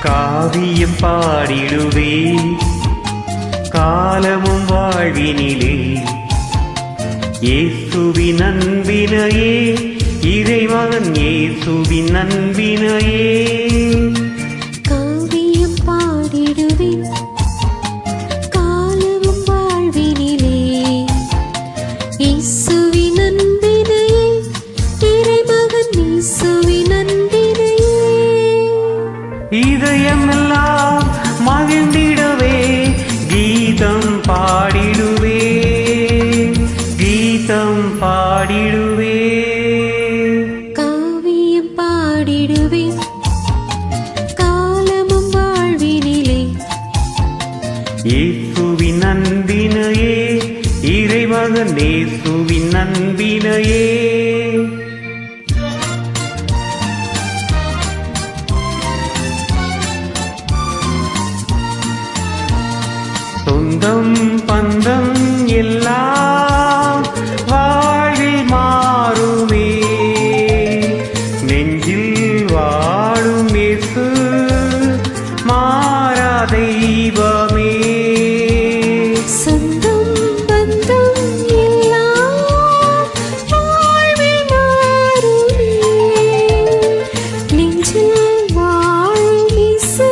காவியம் பாடிடுவே காலமும் வாழ்வினிலே இயேசுவின் அன்பினையே இறைமகன் இயேசுவின் அன்பினையே காவியம் பாடிடுவே காலமும் வாழ்வினிலே இயேசுவின் அன்பினையே இறைமகன் இயேசுவின் அன்பினையே இதயமெல்லாம் மகிழ்ந்திடவே கீதம் பாடிடுவே கீதம் பாடிடுவே காவியம் பாடிடுவே காலமும் வாழ்வினிலே இயேசுவின் அன்பினையே இறைமகன் இயேசுவின் அன்பினையே சொந்தம் பந்தம் எல்லாம் வாழ்வில் மாறுமே நெஞ்சில் வாழும் இயேசு மாறா தெய்வமே சொந்தம் பந்தம் எல்லாம் வாழ்வில் மாறுமே நெஞ்சில் வாழும் இயேசு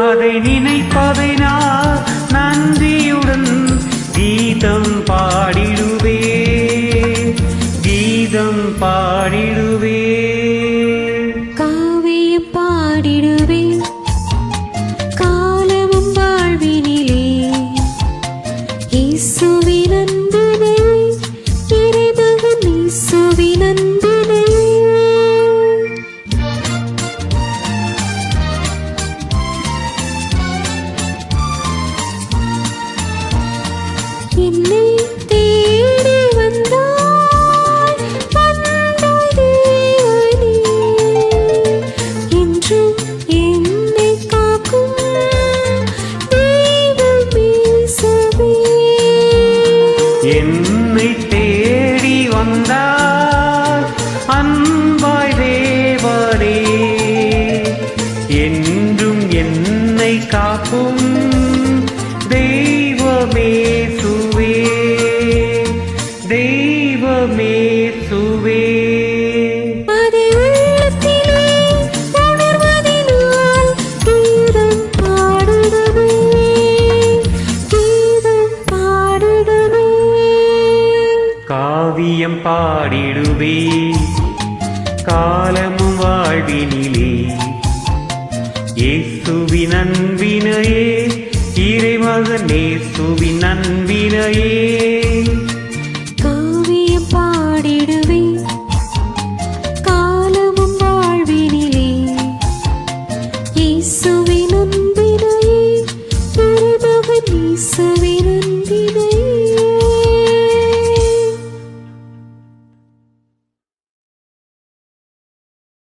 அதை நினைப்பதை நான் நன்றியுடன் கீதம் பாடிடுவே கீதம் பாடிடுவே காவியம் பாடிடுவே காலமும் வாழ்வினிலே இயேசுவின் அன்பினையே இறைமகன் இயேசுவின் அன்பினையே என்னை தேடி வந்தாய் வந்தாய் தேவனே என்றும் என்னை காக்கும் தெய்வம் இயேசுவே என்னை தேடி வந்தார் அன்பாய் தேவனே என்றும் என்னை காக்கும் தெய்வமே சுவே தெய்வமே சுவே அதை உள்ளத்திலே உணர்வதினால் கீதம் பாடிடுவே கீதம் பாடிடுவே காவியம் பாடிடுவே காலமும் வாழ்வினிலே இயேசுவின் அன்பினையே இறைமகன் இயேசுவின் அன்பினையே